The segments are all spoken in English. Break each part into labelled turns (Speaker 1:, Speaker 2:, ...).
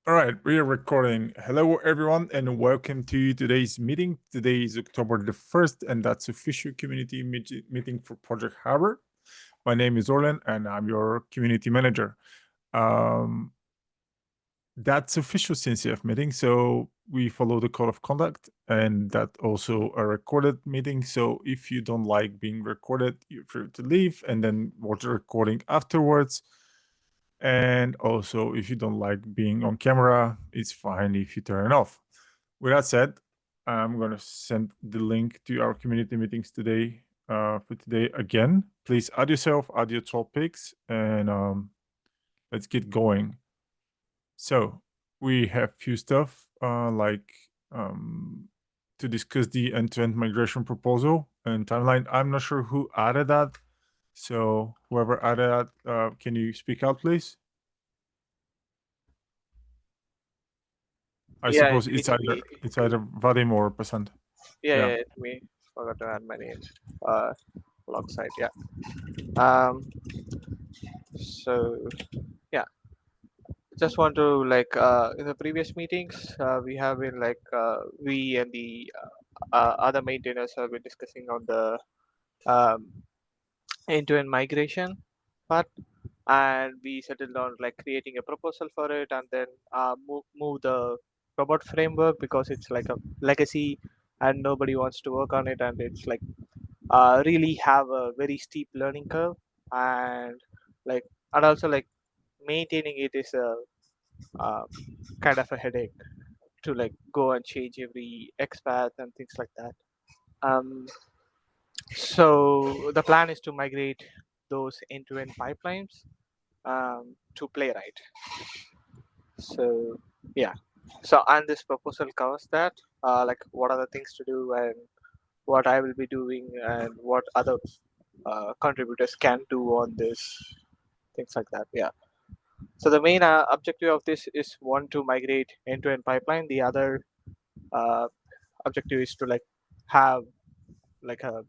Speaker 1: All right, we are recording. Hello, everyone, and welcome to today's meeting. Today is October the 1st, and that's official community meeting for Project Harbor. My name is Orlan, and I'm your community manager. Um, that's official CNCF meeting, so we follow the code of conduct, and that also a recorded meeting. So if you don't like being recorded, you're free to leave and then watch the recording afterwards. And also, if you don't like being on camera, it's fine if you turn it off. With that said, I'm going to send the link to our community meetings today for today again. Please add yourself, add your topics, and let's get going. So we have few stuff like to discuss the end-to-end migration proposal and timeline. I'm not sure who added that. So whoever added that, can you speak out, please? I
Speaker 2: Yeah,
Speaker 1: suppose it's either Vadim or Pasant. Yeah.
Speaker 2: it's me. Forgot to add my name. Uh, alongside, yeah. Um, so yeah, just want to in the previous meetings, we have been we and the other maintainers have been discussing on the um, end-to-end migration part, and we settled on like creating a proposal for it, and then move the robot framework because it's like a legacy, and nobody wants to work on it, and it's like really have a very steep learning curve, and like and also like maintaining it is a uh, kind of a headache to like go and change every XPath and things like that. um, so the plan is to migrate those end-to-end pipelines to Playwright. So yeah, so and this proposal covers that, like what are the things to do and what I will be doing and what other contributors can do on this, things like that. Yeah. So the main objective of this is one to migrate end-to-end pipeline. The other uh, objective is to like have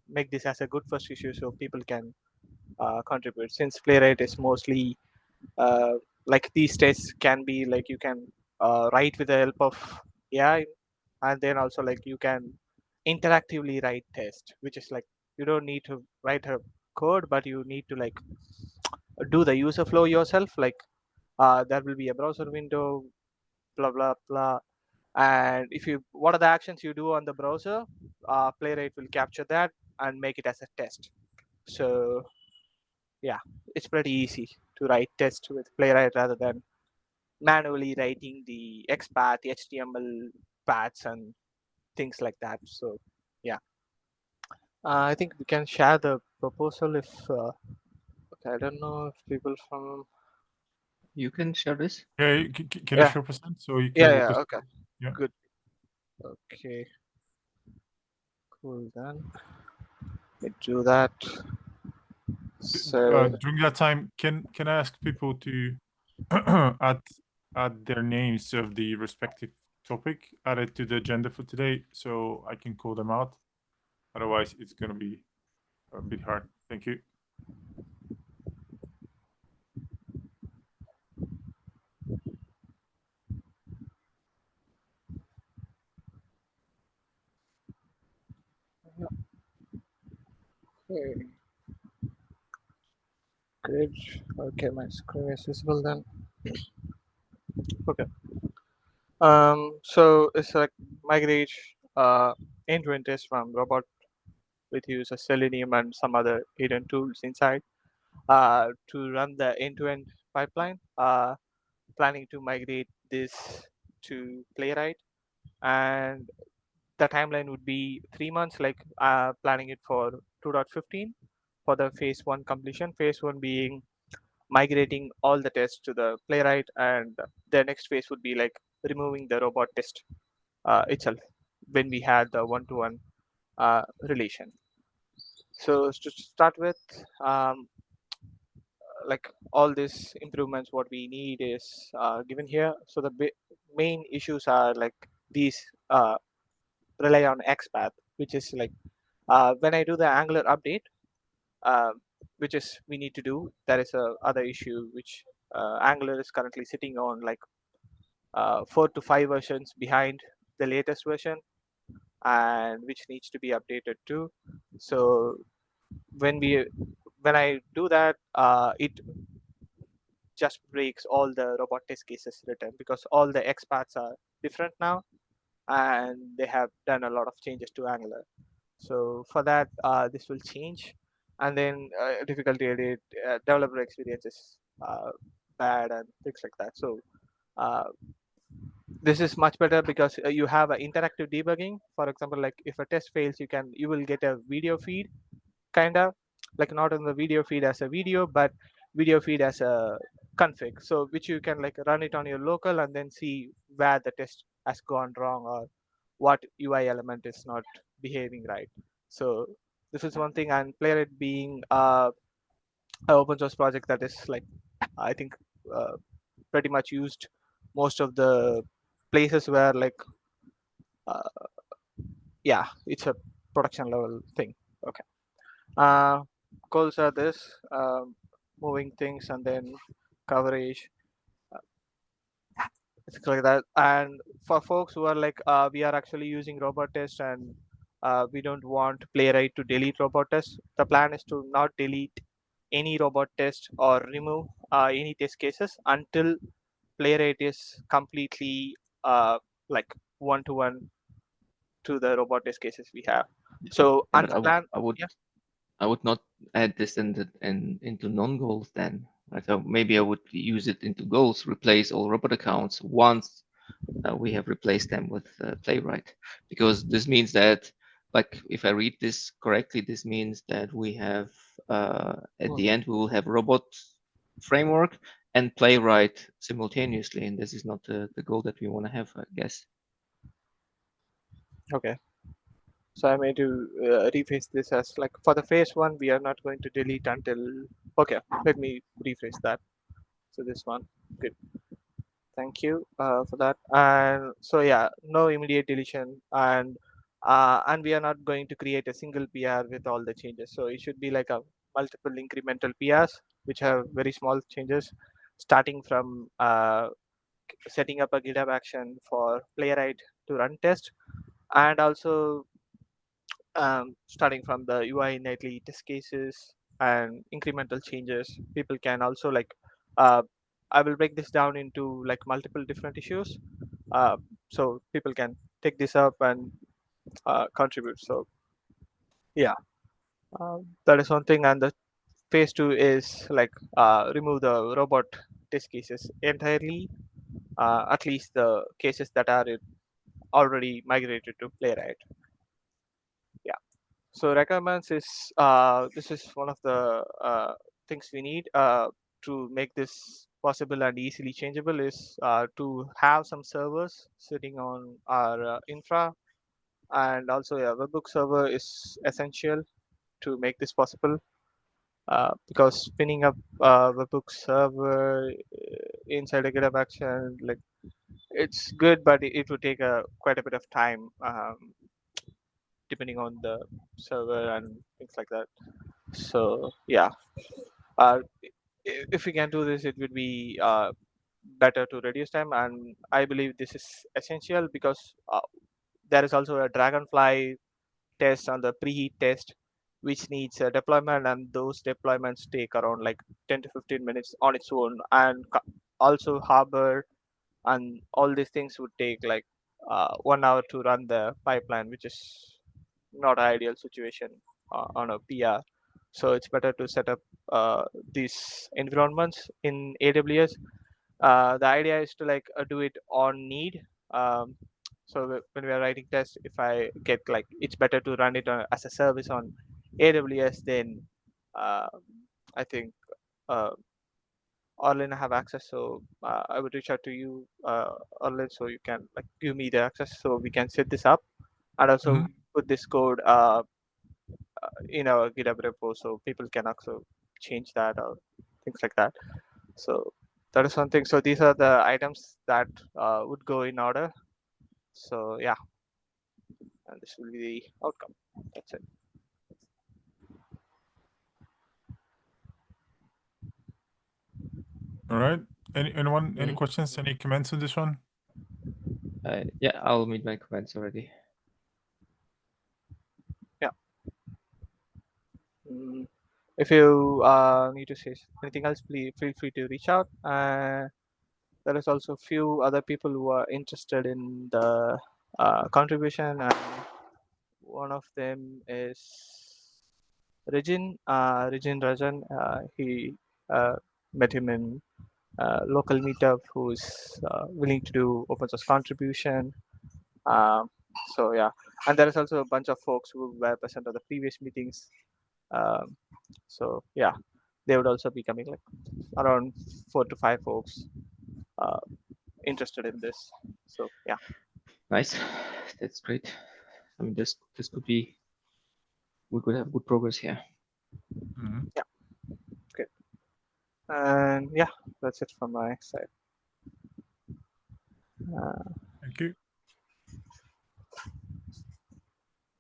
Speaker 2: make this as a good first issue so people can contribute. Since Playwright is mostly uh, like these tests can be like you can write with the help of AI, and then also like you can interactively write test, which is like you don't need to write a code, but you need to like do the user flow yourself. Like there will be a browser window, blah blah blah, and if you what are the actions you do on the browser, Playwright will capture that and make it as a test. So yeah, it's pretty easy to write test with Playwright rather than manually writing the XPath, HTML paths, and things like that. So yeah, I think we can share the proposal if okay, I don't know if people from
Speaker 3: You can share this.
Speaker 1: Yeah, can you
Speaker 2: yeah
Speaker 1: show percent so you can walk
Speaker 2: yeah
Speaker 1: us
Speaker 2: okay,
Speaker 1: through? Yeah.
Speaker 2: good, okay, cool, then we do that. So
Speaker 1: During that time, can I ask people to add add their names of the respective topic added to the agenda for today, so I can call them out. Otherwise, it's gonna be a bit hard. Thank you.
Speaker 2: okay, good, okay, my screen is visible then. Okay. So it's like migrate end-to-end test from robot with use of Selenium and some other hidden tools inside to run the end-to-end pipeline. Planning to migrate this to Playwright, and the timeline would be 3 months. Like planning it for 2.15 for the phase one completion. Phase one being migrating all the tests to the Playwright, and the next phase would be like removing the robot test itself when we had the one-to-one relation. So to start with, like all these improvements, what we need is given here. So the main issues are like these rely on XPath, which is like when I do the Angular update, uh, which is we need to do. There is a other issue which Angular is currently sitting on like 4 to 5 versions behind the latest version, and which needs to be updated too. So when we when I do that, it just breaks all the robot test cases written because all the XPaths are different now, and they have done a lot of changes to Angular. So for that, this will change, and then difficulty edit, developer experience is bad and things like that. So uh, this is much better because you have interactive debugging. For example, like if a test fails, you will get a video feed, kind of like not in the video feed as a video, but video feed as a config. So which you can like run it on your local and then see where the test has gone wrong or what UI element is not behaving right. So this is one thing, and Playwright being an open source project that is like I think uh, pretty much used most of the places where like uh, yeah, it's a production level thing. Okay. uh, Goals are this: moving things and then coverage, things like that. And for folks who are like we are actually using robot test, and we don't want Playwright to delete robot test, the plan is to not delete any robot test or remove any test cases until Playwright is completely like one to one to the robot test cases we have. So
Speaker 3: Yeah, but
Speaker 2: unplan, yeah.
Speaker 3: I would not add this into non-goals then. Right? So maybe I would use it into goals, replace all robot accounts once we have replaced them with Playwright, because this means that, like, if I read this correctly, this means that we have at the end we will have robot framework and Playwright simultaneously, and this is not the goal that we want to have, I guess.
Speaker 2: Okay. So I made to rephrase this as like for the phase one, we are not going to delete until. Okay, let me rephrase that. So this one, good. Thank you for that. And so yeah, no immediate deletion, and we are not going to create a single PR with all the changes. So it should be like a multiple incremental PRs which have very small changes, starting from setting up a GitHub action for Playwright to run test, and also starting from the UI nightly test cases and incremental changes. People can also like, uh, I will break this down into like multiple different issues, uh, so people can take this up and contribute. So yeah, that is one thing. And the phase two is like remove the robot test cases entirely, at least the cases that are already migrated to Playwright. Yeah. So requirements is this is one of the things we need to make this possible and easily changeable is to have some servers sitting on our infra, and also a webhook server is essential to make this possible, because spinning up a webhook server inside a GitHub action, like it's good, but it would take quite a bit of time, depending on the server and things like that. So yeah, uh, if we can do this, it would be better to reduce time, and I believe this is essential because there is also a Dragonfly test on the preheat test, which needs a deployment, and those deployments take around like 10 to 15 minutes on its own, and also Harbor and all these things would take like 1 hour to run the pipeline, which is not an ideal situation on a PR. So it's better to set up these environments in AWS. The idea is to like do it on need. Um, so when we are writing tests, if I get like it's better to run it as a service on AWS, then uh, I think uh, Orlin have access. So I would reach out to you, Orlin, so you can like give me the access so we can set this up and also
Speaker 1: Mhm.
Speaker 2: put this code in our GitHub repo so people can also change that or things like that. So that is one thing. So these are the items that would go in order. So yeah, and this will be the outcome. That's it.
Speaker 1: All right. Any
Speaker 3: Mm-hmm.
Speaker 1: questions? Any comments on this one?
Speaker 3: Yeah, I'll meet my comments already.
Speaker 2: Yeah. If you need to say anything else, please feel free to reach out. There is also a few other people who are interested in the contribution, and one of them is Regin Rajan. He met him in local meetup, who's willing to do open source contribution. Um, so yeah, and there is also a bunch of folks who were present at the previous meetings. Um, so yeah, they would also be coming, like around 4 to 5 folks uh, interested in this. So yeah.
Speaker 3: Nice. That's great. I mean, this could be, we could have good progress here.
Speaker 1: Mhm.
Speaker 2: Yeah. Good. And yeah, that's it from my side.
Speaker 1: Thank you.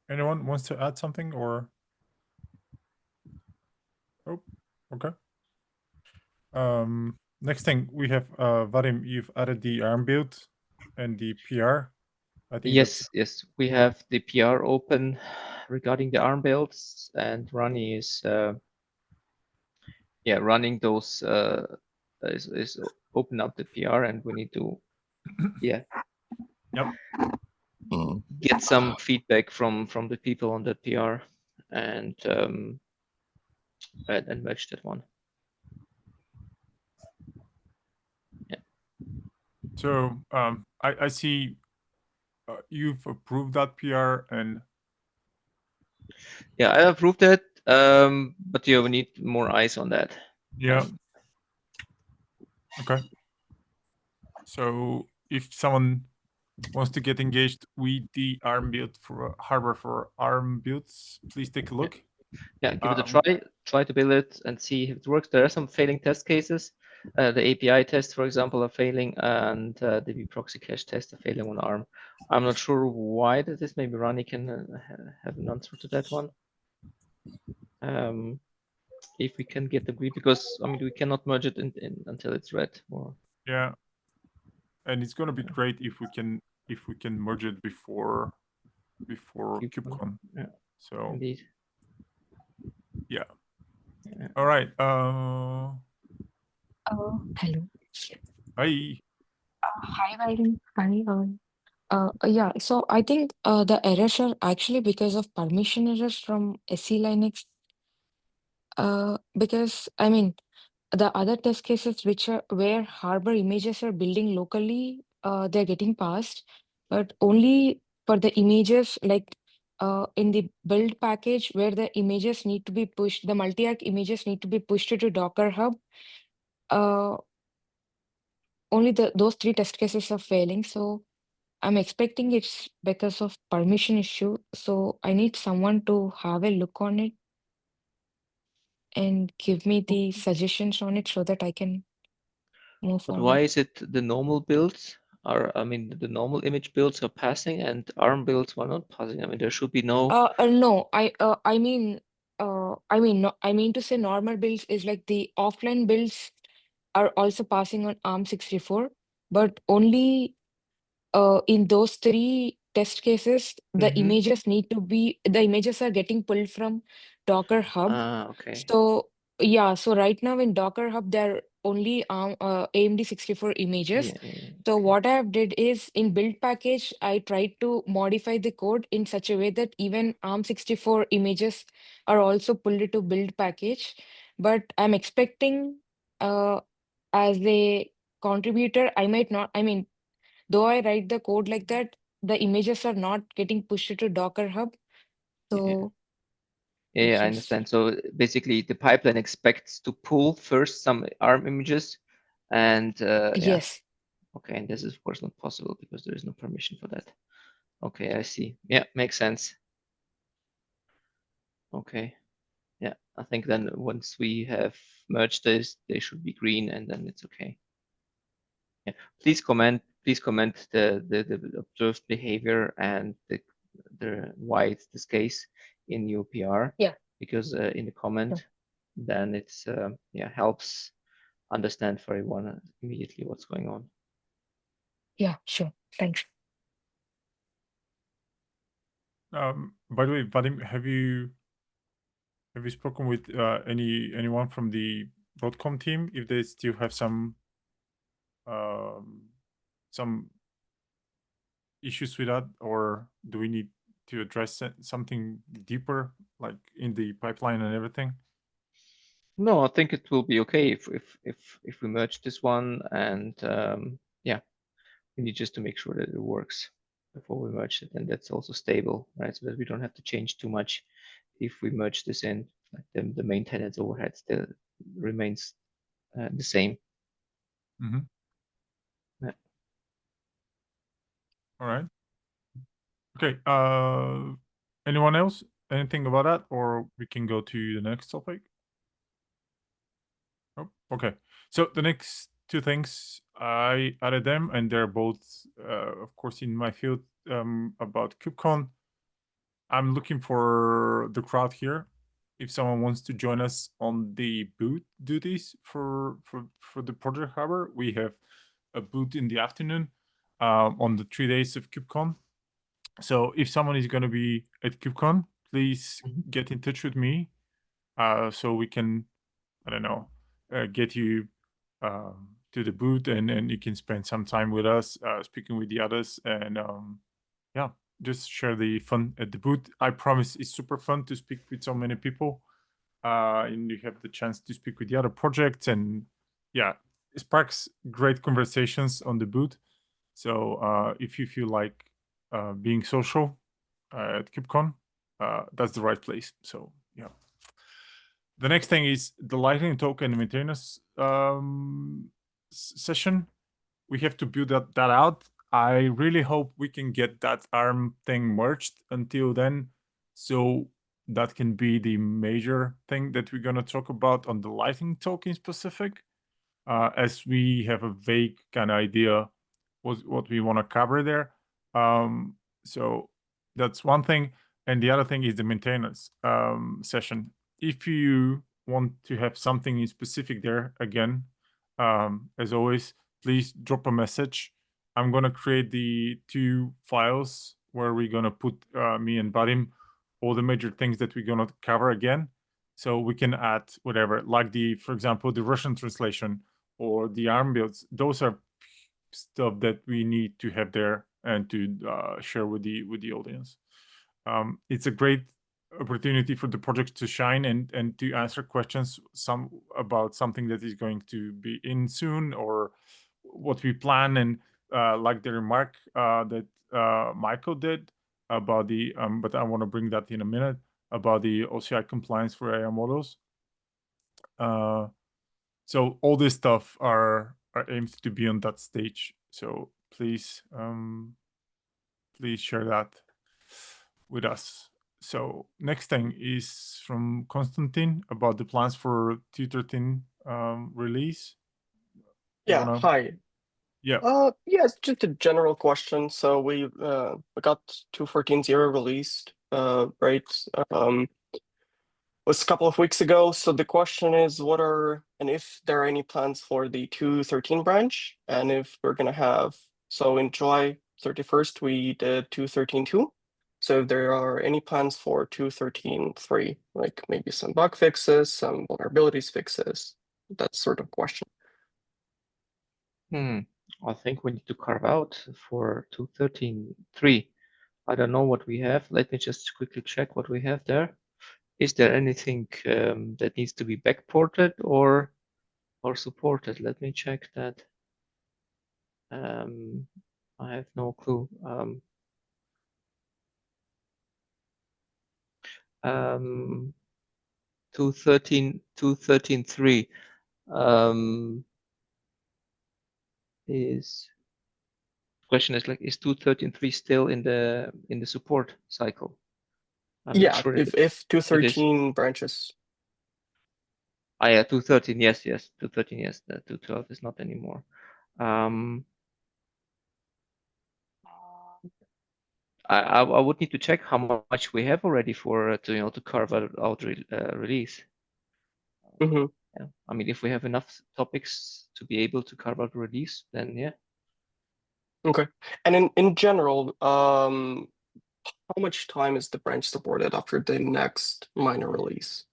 Speaker 1: Anyone wants to add something or? Oh, okay. Next thing we have, Vadim, you've added the ARM build and the PR. I think that's
Speaker 3: Yes, we have the PR open regarding the ARM builds, and Ronnie is running those is open up the PR, and we need to
Speaker 1: yep.
Speaker 3: get some feedback from the people on the PR and merge that one. Yeah.
Speaker 1: So I see you've approved that PR and
Speaker 3: Yeah, I approved it, but we need more eyes on that.
Speaker 1: yeah. Okay. So if someone wants to get engaged with the ARM build for hardware for ARM builds, please take a look.
Speaker 3: Yeah, give it a try to build it and see if it works. There are some failing test cases. The API tests, for example, are failing, and the vproxy cache tests are failing on ARM. I'm not sure why that is. Maybe Ronnie can have an answer to that one. If we can get agreed, because I mean we cannot merge it in until it's read. Or
Speaker 1: yeah, and it's gonna be great if we can merge it before KubeCon.
Speaker 3: Yeah,
Speaker 1: so
Speaker 3: indeed.
Speaker 1: Yeah.
Speaker 3: Yeah.
Speaker 1: All right.
Speaker 4: Hello.
Speaker 1: Hi.
Speaker 4: Hi, Valen. Hi, all. Yeah, so I think the errors are actually because of permission errors from SE Linux. Because I mean, the other test cases which are where Harbor images are building locally, they're getting passed, but only for the images like in the build package where the images need to be pushed, the multi-arc images need to be pushed to Docker Hub. Uh, Only those three test cases are failing, so I'm expecting it's because of permission issue. So I need someone to have a look on it and give me the suggestions on it so that I can move
Speaker 3: But why
Speaker 4: forward.
Speaker 3: is it the normal builds are, I mean, the normal image builds are passing and ARM builds were not passing? I mean, there should be no.
Speaker 4: No, no, I mean to say normal builds is like the offline builds are also passing on ARM 64, but only in those three test cases, the images are getting pulled from Docker Hub.
Speaker 3: Okay.
Speaker 4: So yeah, so right now in Docker Hub, there are only AMD 64 images.
Speaker 3: Yeah,
Speaker 4: So
Speaker 3: okay.
Speaker 4: what I have did is in build package, I tried to modify the code in such a way that even ARM 64 images are also pulled to build package. But I'm expecting uh, as a contributor, I might not, I mean, though I write the code like that, the images are not getting pushed to Docker Hub.
Speaker 3: Yeah.
Speaker 4: So
Speaker 3: Yeah, I
Speaker 4: yes.
Speaker 3: understand. So basically, the pipeline expects to pull first some ARM images, and yeah,
Speaker 4: Yes.
Speaker 3: okay. And this is of course not possible because there is no permission for that. Okay, I see. Yeah, makes sense. Okay. Yeah, I think then once we have merged this, they should be green, and then it's okay. Yeah, please comment. Please comment the observed behavior and the why it's this case in your PR.
Speaker 4: Yeah.
Speaker 3: Because in the
Speaker 4: Sure.
Speaker 3: comment, then it's yeah, helps understand for everyone immediately what's going on.
Speaker 4: Yeah, sure. Thanks.
Speaker 1: By the way, Vadim, have you spoken with anyone from the Broadcom team if they still have some issues with that, or do we need to address something deeper, like in the pipeline and everything?
Speaker 3: No, I think it will be okay if we merge this one, and yeah, we need just to make sure that it works before we merge it, and that's also stable, right? So that we don't have to change too much if we merge this in. Like the maintenance overhead still remains the same.
Speaker 1: Mm-hmm.
Speaker 3: Yeah.
Speaker 1: All right. Okay. Anyone else? Anything about that, or we can go to the next topic? Oh, okay. So the next two things, I added them, and they're both, of course, in my field, about KubeCon. I'm looking for the crowd here. If someone wants to join us on the booth duties for the project harbor, we have a booth in the afternoon on the 3 days of KubeCon. So if someone is going to be at KubeCon, please
Speaker 3: Mhm.
Speaker 1: get in touch with me so we can, I don't know, get you to the booth, and you can spend some time with us speaking with the others, and yeah, just share the fun at the booth. I promise it's super fun to speak with so many people, and you have the chance to speak with the other projects, and yeah, it sparks great conversations on the booth. So if you feel like being social at KubeCon, that's the right place. So yeah. The next thing is the Lightning token maintenance session. We have to build that out. I really hope we can get that ARM thing merged until then, so that can be the major thing that we're gonna talk about on the Lightning token specific, as we have a vague kind of idea what we want to cover there. So that's one thing, and the other thing is the maintenance session. If you want to have something in specific there, again, as always, please drop a message. I'm gonna create the two files where we're gonna put me and Vadim all the major things that we're gonna cover again, so we can add whatever, like for example, the Russian translation or the ARM builds. Those are stuff that we need to have there and to share with the audience. It's a great opportunity for the project to shine and to answer questions about something that is going to be in soon, or what we plan, and like the remark that Michael did about the but I want to bring that in a minute, about the OCI compliance for AI models. So all this stuff are aimed to be on that stage. So please please share that with us. So next thing is from Konstantin about the plans for 2.13 release. You
Speaker 5: Yeah,
Speaker 1: wanna?
Speaker 5: hi.
Speaker 1: Yeah.
Speaker 5: Yeah, it's just a general question. So we got 2.14.0 released, right? Was a couple of weeks ago. So the question is, what are and if there are any plans for the 2.13 branch, and if we're gonna have. So in July 31st, we did 2.13.2. So if there are any plans for 2.13.3, like maybe some bug fixes, some vulnerabilities fixes, that sort of question.
Speaker 3: I think we need to carve out for 2.13.3. I don't know what we have. Let me just quickly check what we have there. Is there anything that needs to be backported or supported? Let me check that. I have no clue. 2.13.3 is question is like, is 2.13.3 still in the support cycle? I'm not
Speaker 5: Yeah,
Speaker 3: sure
Speaker 5: if
Speaker 3: it is.
Speaker 5: 2.13 branches.
Speaker 3: Ah, yeah, 2.13, yes, 2.13, yes. The 2.12 is not anymore. I would need to check how much we have already for to carve out release.
Speaker 5: Mm-hmm.
Speaker 3: Yeah, I mean, if we have enough topics to be able to carve out release, then yeah.
Speaker 5: Okay. And in general, how much time is the branch supported after the next minor release?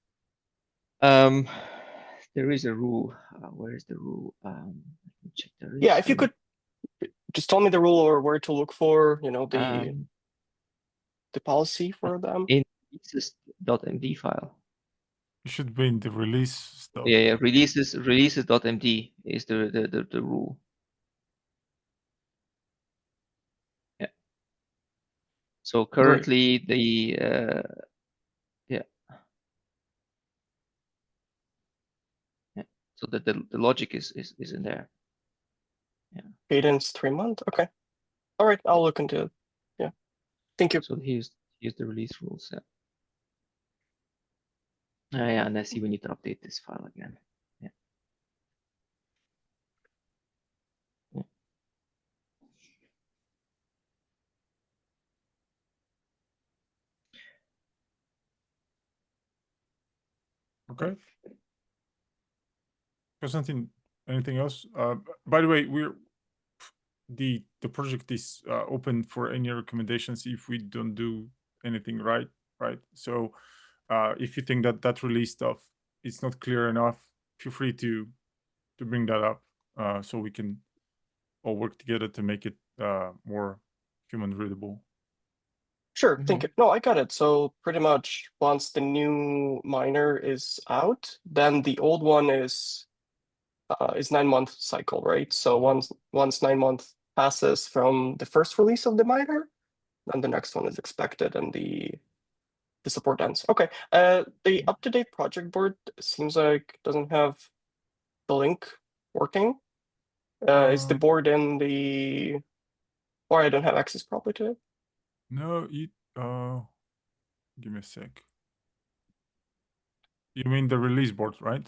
Speaker 3: There is a rule. Where is the rule? Let me check the
Speaker 5: Yeah, if you
Speaker 3: rule.
Speaker 5: could just tell me the rule or where to look for, you know, the policy for them.
Speaker 3: In releases.md file.
Speaker 1: It should be in the release stuff.
Speaker 3: Yeah, releases.md is the rule. Yeah. So currently the yeah. So the logic is in there. Yeah.
Speaker 5: Cadence 3 months. Okay. All right, I'll look into it. Yeah. Thank you.
Speaker 3: So here's the release rules. Yeah. Yeah, and I see we need to update this file again. Yeah. Yeah.
Speaker 1: Okay. Konstantin, anything else? By the way, the project is open for any recommendations if we don't do anything right. So if you think that release stuff is not clear enough, feel free to bring that up so we can all work together to make it more human readable.
Speaker 5: Sure, thank you. No, I got it. So pretty much once the new minor is out, then the old one is 9-month cycle, right? So once 9 months passes from the first release of the minor, then the next one is expected and the support ends. Okay. The up-to-date project board seems like doesn't have the link working. Is the board in the, or I don't have access probably to it?
Speaker 1: No, give me a sec. You mean the release board, right?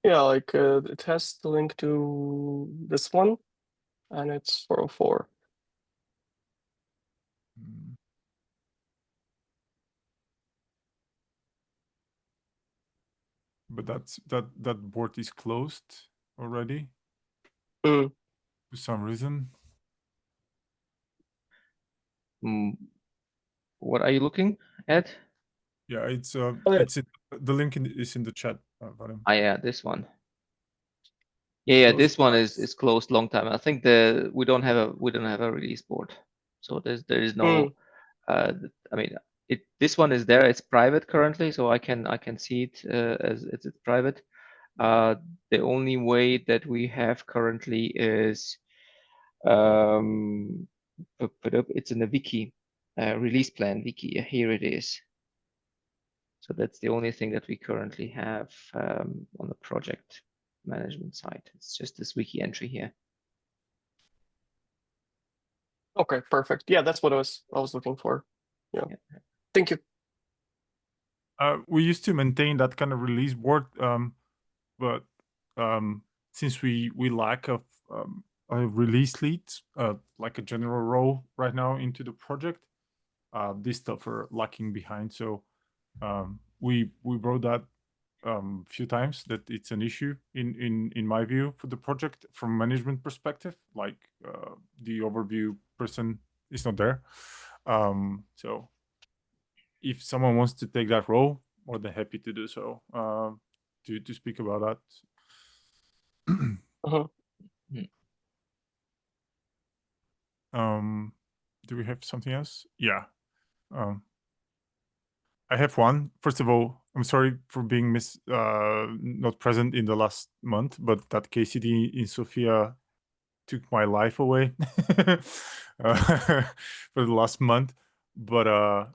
Speaker 5: Yeah, like it has the link to this one, and it's 404.
Speaker 1: But that board is closed already
Speaker 5: Mm.
Speaker 1: for some reason.
Speaker 3: What are you looking at?
Speaker 1: Yeah, it's
Speaker 5: yeah.
Speaker 1: the link is in the chat, Vadim.
Speaker 3: Yeah, this one. Yeah,
Speaker 1: Closed
Speaker 3: this one
Speaker 1: twice.
Speaker 3: is closed long time. I think we don't have a release board, so there is no. I mean, this one is there. It's private currently, so I can see it as it's private. The only way that we have currently is it's in the wiki, release plan wiki. Here it is. So that's the only thing that we currently have on the project management side. It's just this wiki entry here.
Speaker 5: Okay, perfect. Yeah, that's what I was looking for. Yeah. Thank you.
Speaker 1: We used to maintain that kind of release board, but since we lack of a release lead, like a general role right now into the project, this stuff are lacking behind. So we brought that few times that it's an issue in my view for the project from management perspective, like the overview person is not there. So if someone wants to take that role, more than happy to do so, to speak about that. Do we have something else? Yeah. I have one. First of all, I'm sorry for being not present in the last month, but that KCD in Sofia took my life away for the last month. But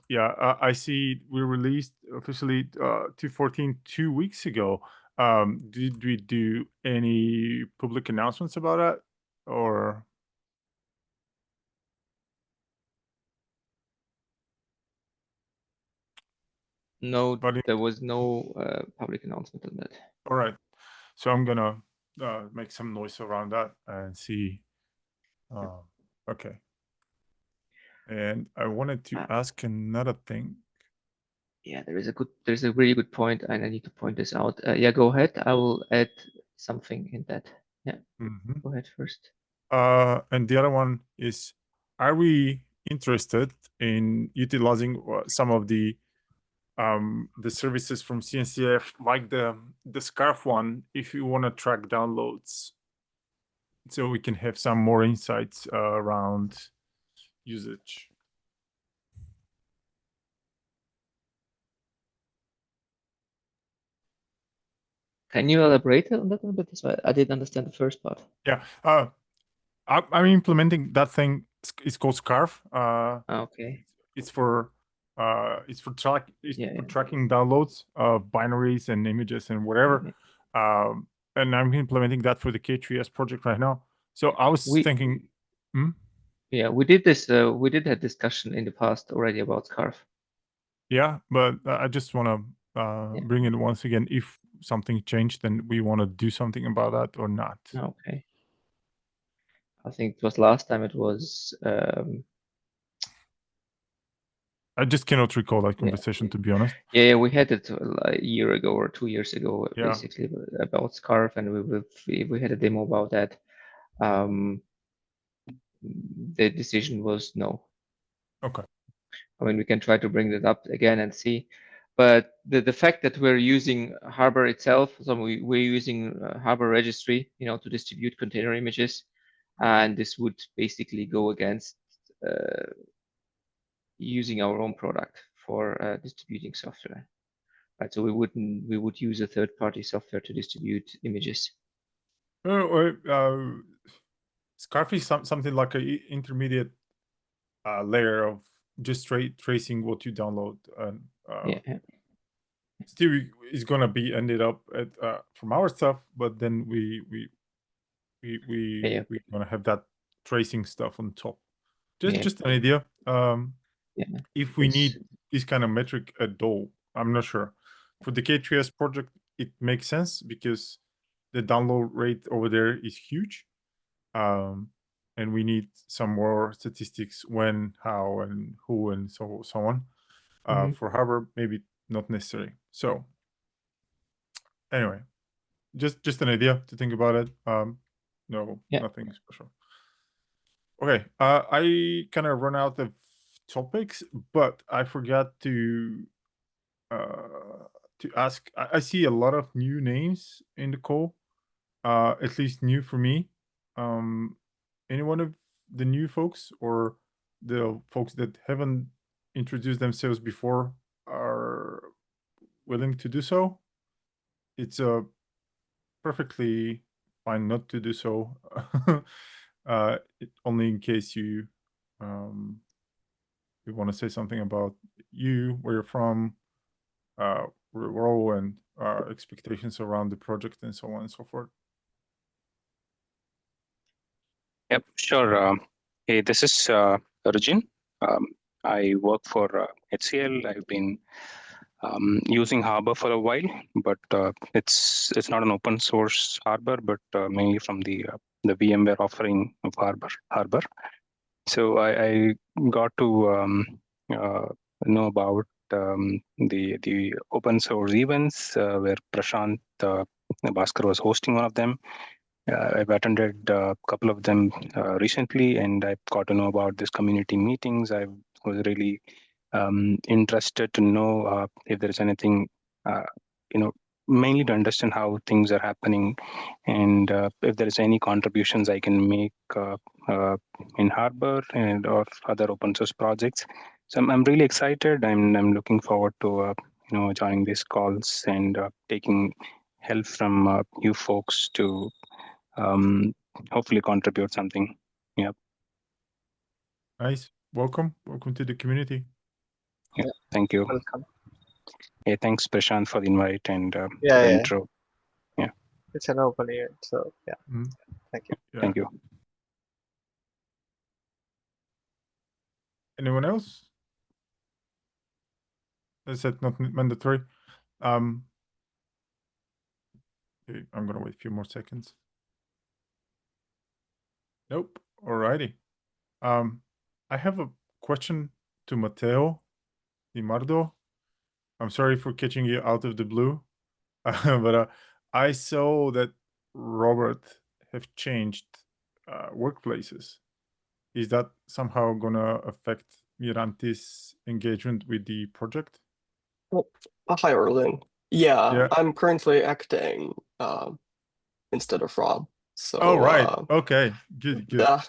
Speaker 1: yeah, I see we released officially 214 2 weeks ago. Did we do any public announcements about that, or?
Speaker 3: No, there was no public announcement on that.
Speaker 1: All right, so I'm gonna make some noise around that and see. Okay. And I wanted to ask another thing.
Speaker 3: Yeah, there's a really good point, and I need to point this out. Yeah, go ahead. I will add something in that. Yeah, go ahead first.
Speaker 1: And the other one is, are we interested in utilizing some of the services from CNCF, like the Scarf one, if you want to track downloads, so we can have some more insights around usage.
Speaker 3: Can you elaborate on that a bit? I didn't understand the first part.
Speaker 1: Yeah, I'm implementing that thing. It's called Scarf.
Speaker 3: Okay.
Speaker 1: It's for
Speaker 3: Yeah.
Speaker 1: tracking downloads of binaries and images and whatever. And I'm implementing that for the K3S project right now. So I was thinking,
Speaker 3: yeah, we did this. We did that discussion in the past already about Scarf.
Speaker 1: Yeah, but I just want to bring it once again. If something changed, then we want to do something about that or not.
Speaker 3: Okay. I think it was last time. It was.
Speaker 1: I just cannot recall that conversation, to be honest.
Speaker 3: Yeah, we had it a year ago or 2 years ago,
Speaker 1: Yeah.
Speaker 3: basically about Scarf, and we had a demo about that. The decision was no.
Speaker 1: Okay.
Speaker 3: I mean, we can try to bring that up again and see, but the fact that we're using Harbor itself, so we're using Harbor registry, to distribute container images, and this would basically go against using our own product for distributing software. Right, so we would use a third-party software to distribute images.
Speaker 1: Scarf is something like an intermediate layer of just tracing what you download, and still is gonna be ended up at from our stuff, but then we're gonna have that tracing stuff on top. Just an idea. If we need this kind of metric at all, I'm not sure. For the K3S project, it makes sense because the download rate over there is huge. And we need some more statistics when, how, and who, and so on. For Harbor, maybe not necessary. So anyway, just an idea to think about it. No, nothing special. Okay, I kind of run out of topics, but I forgot to ask. I see a lot of new names in the call, at least new for me. Any one of the new folks or the folks that haven't introduced themselves before are willing to do so? It's perfectly fine not to do so. Only in case you want to say something about you, where you're from, role, and expectations around the project, and so on and so forth.
Speaker 6: Yep, sure. Hey, this is Arjun. I work for HCL. I've been using Harbor for a while, but it's not an open source Harbor, but mainly from the VMware offering of Harbor. So I got to know about the open source events where Prashant Bhaskar was hosting one of them. I've attended a couple of them recently, and I've got to know about these community meetings. I was really interested to know if there is anything, mainly to understand how things are happening, and if there is any contributions I can make in Harbor and or other open source projects. So I'm really excited. I'm looking forward to joining these calls and taking help from you folks to hopefully contribute something. Yeah.
Speaker 1: Nice. Welcome to the community.
Speaker 6: Yeah, thank you.
Speaker 2: Welcome.
Speaker 6: Yeah, thanks Prashant for the invite and the
Speaker 2: Yeah.
Speaker 6: intro. Yeah.
Speaker 2: It's an open event, so yeah. Thank you.
Speaker 1: Yeah.
Speaker 6: Thank you.
Speaker 1: Anyone else? Is that not mandatory? Okay, I'm gonna wait a few more seconds. Nope. Alrighty. I have a question to Matteo Dimardo. I'm sorry for catching you out of the blue, but I saw that Robert have changed workplaces. is that somehow gonna affect Miranti's engagement with the project?
Speaker 5: Well, hi, Erlin. Yeah,
Speaker 1: Yeah.
Speaker 5: I'm currently acting instead of Rob. So
Speaker 1: Oh, right. Okay. Good.
Speaker 5: yeah,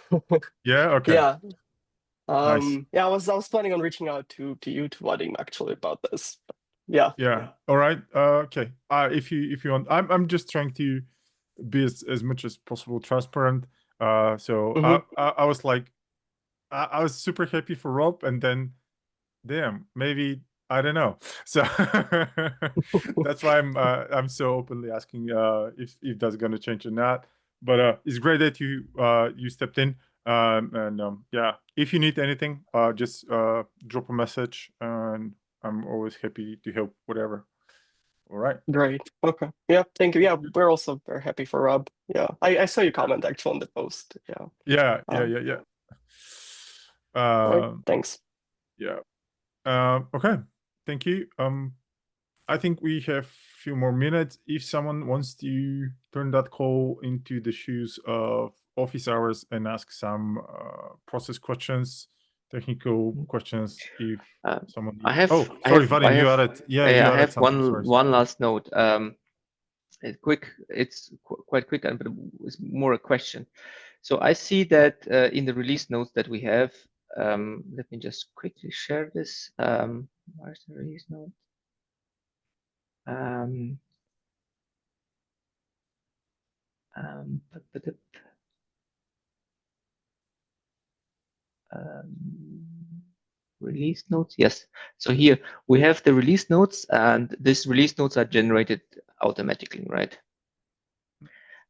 Speaker 1: Yeah. Okay.
Speaker 5: yeah.
Speaker 1: Nice.
Speaker 5: Yeah, I was planning on reaching out to you, to Vadim, actually, about this. Yeah.
Speaker 1: Yeah. All right. Okay. If you want, I'm just trying to be as much as possible transparent. So
Speaker 5: Mhm.
Speaker 1: I was like, I was super happy for Rob, and then, damn, maybe I don't know. So that's why I'm so openly asking if that's gonna change or not. But it's great that you stepped in. And yeah, if you need anything, just drop a message, and I'm always happy to help. Whatever. All right.
Speaker 5: Great. Okay. Yeah. Thank you. Yeah, we're also very happy for Rob. Yeah, I saw your comment actually on the post. Yeah.
Speaker 1: Yeah.
Speaker 5: Um,
Speaker 1: Yeah.
Speaker 5: All right. Thanks.
Speaker 1: Yeah. Okay. Thank you. I think we have a few more minutes. If someone wants to turn that call into the shoes of office hours and ask some process questions, technical questions, if someone
Speaker 3: I
Speaker 1: needs.
Speaker 3: have,
Speaker 1: Oh,
Speaker 3: I
Speaker 1: sorry,
Speaker 3: have,
Speaker 1: Vadim,
Speaker 3: I
Speaker 1: you
Speaker 3: have,
Speaker 1: added. Yeah,
Speaker 3: I
Speaker 1: you added
Speaker 3: have
Speaker 1: something. Sorry.
Speaker 3: one last note. It's quite quick, but it's more a question. So I see that in the release notes that we have, let me just quickly share this. Where's the release note? But release notes. Yes. So here we have the release notes, and these release notes are generated automatically, right?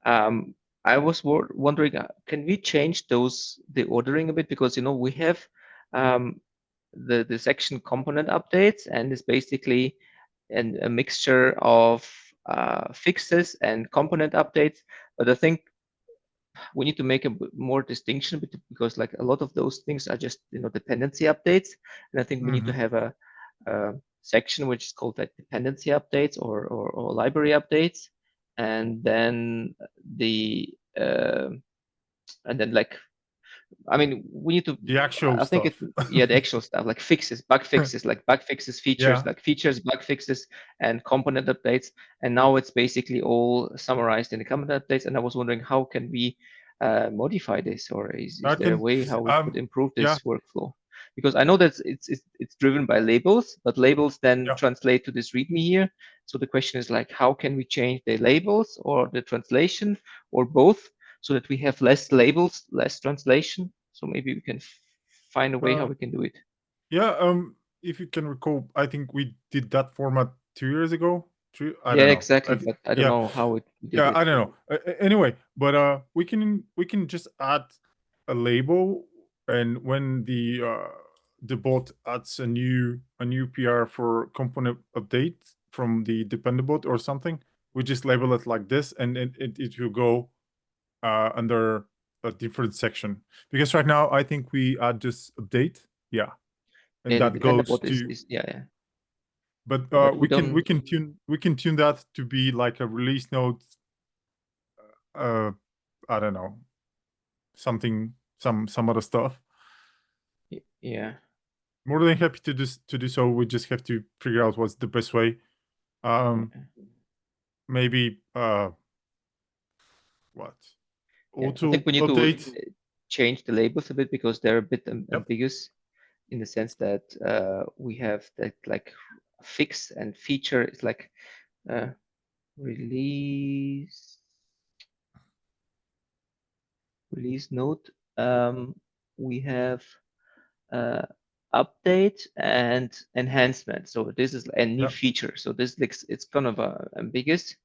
Speaker 3: I was wondering, can we change the ordering a bit? Because, we have the section component updates, and it's basically a mixture of fixes and component updates. But I think we need to make a more distinction because like a lot of those things are just dependency updates, and I think we need to have a section which is called like dependency updates or library updates, and then like I mean, we need to.
Speaker 1: The actual
Speaker 3: I think
Speaker 1: stuff.
Speaker 3: the actual stuff like fixes, bug fixes, features,
Speaker 1: Yeah.
Speaker 3: like features, bug fixes, and component updates. And now it's basically all summarized in the component updates. And I was wondering, how can we modify this, or is
Speaker 1: I
Speaker 3: there a
Speaker 1: can.
Speaker 3: way how we could improve
Speaker 1: Yeah.
Speaker 3: this workflow? Because I know that it's driven by labels, but labels then
Speaker 1: Yeah.
Speaker 3: translate to this README here. So the question is like, how can we change the labels or the translation or both, so that we have less labels, less translation? So maybe we can find a way how we can do it.
Speaker 1: Yeah. If you can recall, I think we did that format 2 years ago. I
Speaker 3: Yeah,
Speaker 1: don't know.
Speaker 3: exactly. But I don't know how it did
Speaker 1: Yeah,
Speaker 3: it.
Speaker 1: I don't know. Anyway, but we can just add a label, and when the bot adds a new PR for component update from the dependent bot or something, we just label it like this, and it will go under a different section. Because right now I think we add just update, yeah, and
Speaker 3: Yeah, the
Speaker 1: that
Speaker 3: dependent
Speaker 1: goes
Speaker 3: bot
Speaker 1: to.
Speaker 3: yeah.
Speaker 1: But
Speaker 3: But
Speaker 1: we can tune that to be like a release note. I don't know, something, some other stuff.
Speaker 3: Yeah.
Speaker 1: More than happy to do so. We just have to figure out what's the best way. Maybe what?
Speaker 3: Yeah, I
Speaker 1: Auto
Speaker 3: think we need
Speaker 1: update.
Speaker 3: to change the labels a bit because they're a bit ambiguous in the sense that we have that like fix and feature. It's like release note. We have update and enhancement. So this is a new feature. So this looks, it's kind of ambiguous.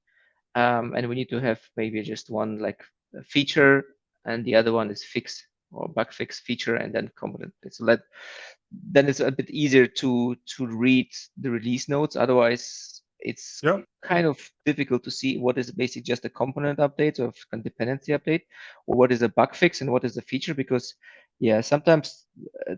Speaker 3: And we need to have maybe just one like feature, and the other one is fix or bug fix feature, and then component. So then it's a bit easier to read the release notes. Otherwise, it's kind of difficult to see what is basically just a component update or a dependency update, or what is a bug fix and what is a feature. Because sometimes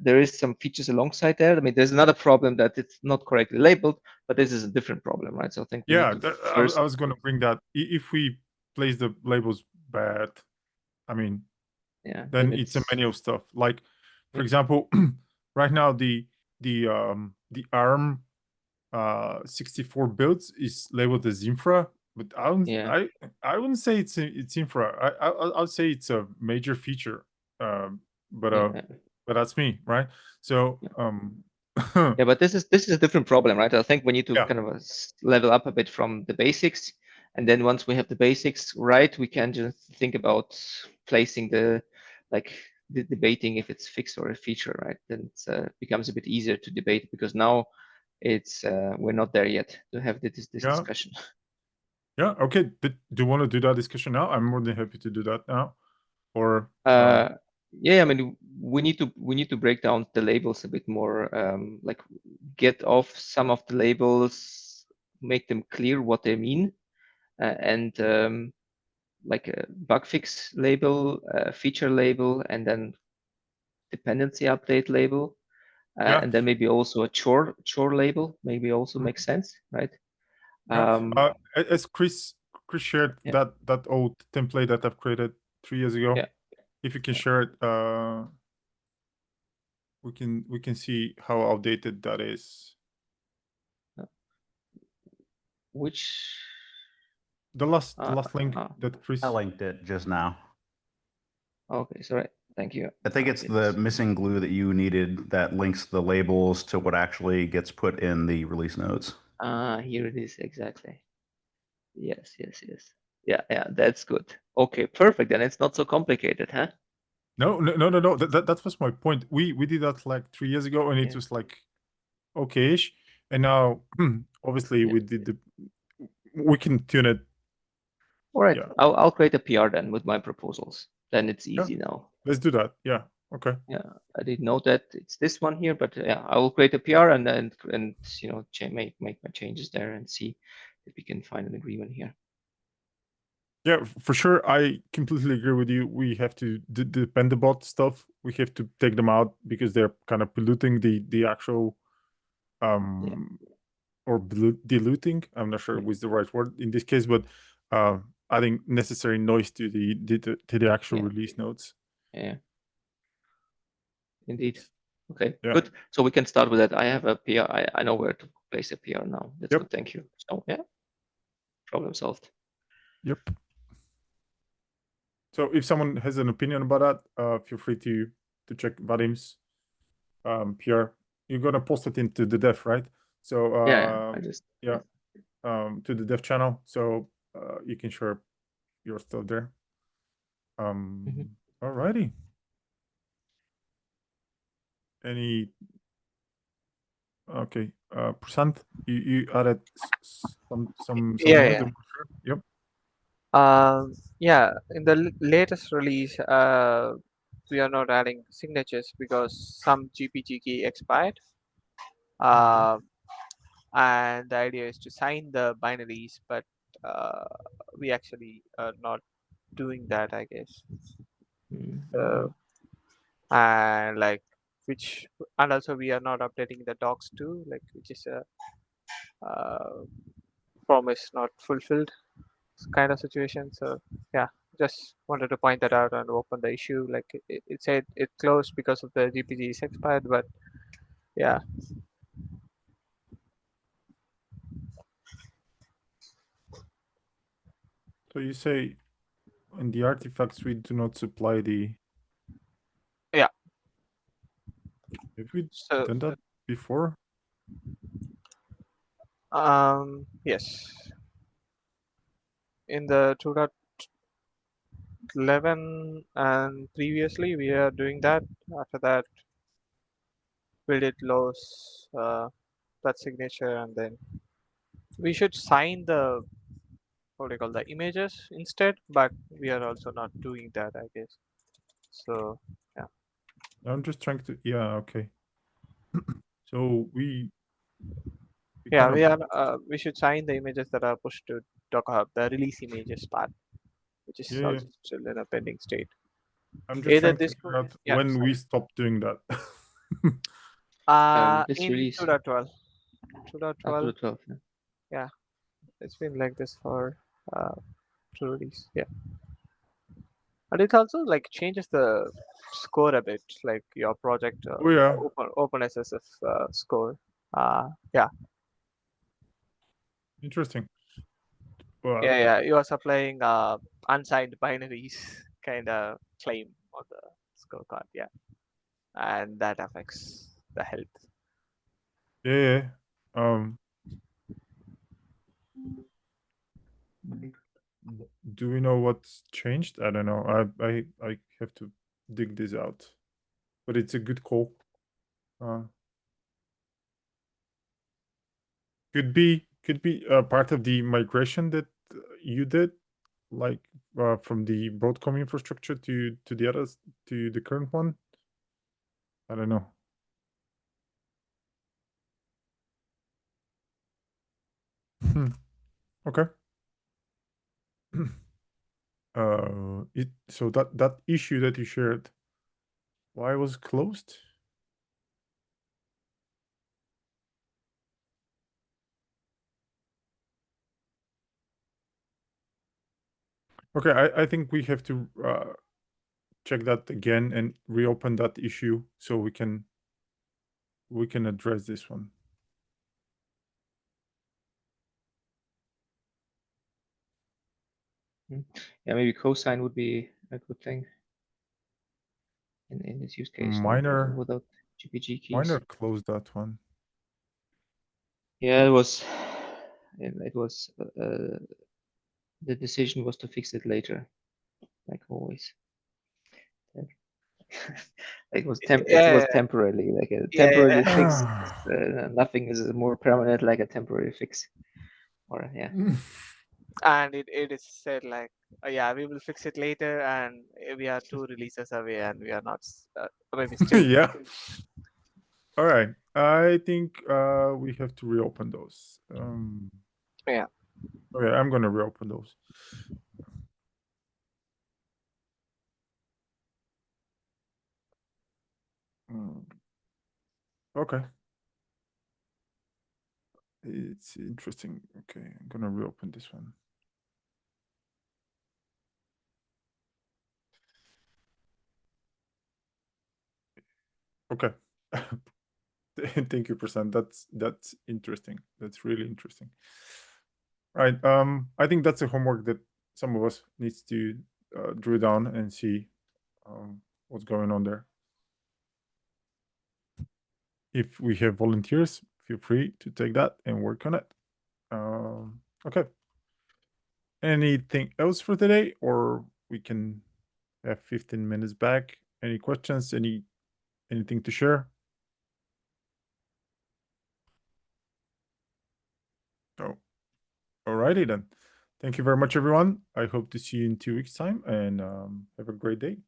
Speaker 3: there is some features alongside there. I mean, there's another problem that it's not correctly labeled, but this is a different problem, right? So I think we need to first.
Speaker 1: I was going to bring that. If we place the labels bad, I mean,
Speaker 3: Yeah.
Speaker 1: then it's a menu of stuff. Like, for example, right now the ARM 64 builds is labeled as infra, but I wouldn't say it's infra. I'll say it's a major feature. But that's me, right? So
Speaker 3: yeah, but this is a different problem, right? I think we need to
Speaker 1: Yeah.
Speaker 3: kind of level up a bit from the basics, and then once we have the basics right, we can just think about placing the debating if it's fixed or a feature, right? Then it becomes a bit easier to debate, because now it's we're not there yet to have this discussion.
Speaker 1: Yeah. Okay. Do you want to do that discussion now? I'm more than happy to do that now. Or
Speaker 3: yeah, I mean, we need to break down the labels a bit more, like get off some of the labels, make them clear what they mean, and like a bug fix label, feature label, and then dependency update label, and then maybe also a chore label maybe also makes sense, right?
Speaker 1: As Chris shared that old template that I've created 3 years ago.
Speaker 3: Yeah.
Speaker 1: If you can share it, we can see how outdated that is.
Speaker 3: Which
Speaker 1: the last link that Chris.
Speaker 7: I linked it just now.
Speaker 3: Okay, sorry. Thank you.
Speaker 7: I think it's the missing glue that you needed that links the labels to what actually gets put in the release notes.
Speaker 3: Here it is, exactly. Yes. Yeah, that's good. Okay, perfect. Then it's not so complicated, huh?
Speaker 1: No. That was my point. We did that like 3 years ago, and it was like okay-ish, and now obviously we can tune it.
Speaker 3: All right, I'll create a PR then with my proposals. Then it's easy now.
Speaker 1: Let's do that. Yeah. Okay.
Speaker 3: Yeah, I didn't know that it's this one here, but yeah, I will create a PR and you know make my changes there and see if we can find an agreement here.
Speaker 1: Yeah, for sure. I completely agree with you. We have to the dependabot stuff. We have to take them out because they're kind of polluting the actual or diluting. I'm not sure what's the right word in this case, but adding necessary noise to the actual release notes.
Speaker 3: Yeah. Indeed. Okay, good. So we can start with that. I have a PR. I know where to place a PR now. That's good. Thank you. So yeah, problem solved.
Speaker 1: Yep. So if someone has an opinion about that, feel free to check Vadim's PR. You're gonna post it into the dev, right? So
Speaker 3: I just
Speaker 1: to the dev channel, so you can share your stuff there. Alrighty. Any? Okay, Prasant, you added some
Speaker 2: Yeah.
Speaker 1: Yep.
Speaker 2: Yeah, in the latest release, we are not adding signatures because some GPG key expired. And the idea is to sign the binaries, but we actually are not doing that, I guess. And like and also we are not updating the docs too, like which is a promise not fulfilled kind of situation. So yeah, just wanted to point that out and open the issue. Like it said it closed because of the GPG is expired, but yeah.
Speaker 1: So you say in the artifacts we do not supply the.
Speaker 2: Yeah.
Speaker 1: Have we done that before?
Speaker 2: Yes. In the 2.11 and previously we are doing that. After that, we did lose that signature, and then we should sign the what do you call the images instead, but we are also not doing that, I guess. So yeah.
Speaker 1: I'm just trying to. Yeah. Okay. So we
Speaker 2: we should sign the images that are pushed to Docker Hub, the release images part, which is also still in a pending state.
Speaker 1: I'm just trying to figure out when we stop doing that.
Speaker 3: This
Speaker 2: in
Speaker 3: release
Speaker 2: 2.12.
Speaker 3: 2.12.
Speaker 2: Yeah, it's been like this for true release. Yeah. And it also like changes the score a bit, like your project
Speaker 1: Oh yeah,
Speaker 2: OpenSSF score. Yeah,
Speaker 1: interesting. Well,
Speaker 2: yeah. You are supplying unsigned binaries kind of claim on the scorecard. Yeah, and that affects the health.
Speaker 1: yeah. Do we know what's changed? I don't know. I have to dig this out, but it's a good call. Could be part of the migration that you did, like from the Broadcom infrastructure to the others to the current one. I don't know. Okay. So that issue that you shared, why was it closed? Okay, I think we have to check that again and reopen that issue so we can address this one.
Speaker 3: Yeah, maybe cosine would be a good thing in this use case.
Speaker 1: Miner
Speaker 3: without GPG keys.
Speaker 1: Miner closed that one.
Speaker 3: Yeah, it was. It was. The decision was to fix it later, like always. It was temporarily, like a temporary fix. Nothing is more permanent like a temporary fix. Or yeah.
Speaker 2: And it is said like, yeah, we will fix it later, and we are 2 releases away, and we are not. Maybe still.
Speaker 1: Yeah. All right. I think we have to reopen those.
Speaker 2: Yeah.
Speaker 1: Okay, I'm gonna reopen those. Okay. It's interesting. Okay, I'm gonna reopen this one. Okay. Thank you, percent. That's interesting. That's really interesting. Right. I think that's a homework that some of us needs to drill down and see what's going on there. If we have volunteers, feel free to take that and work on it. Okay. Anything else for today, or we can have 15 minutes back? Any questions? Anything to share? Oh, alrighty then. Thank you very much, everyone. I hope to see you in 2 weeks' time, and have a great day.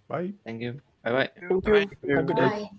Speaker 1: Bye.
Speaker 3: Thank you. Bye bye.
Speaker 5: Thank you. Have a good day.
Speaker 8: Bye.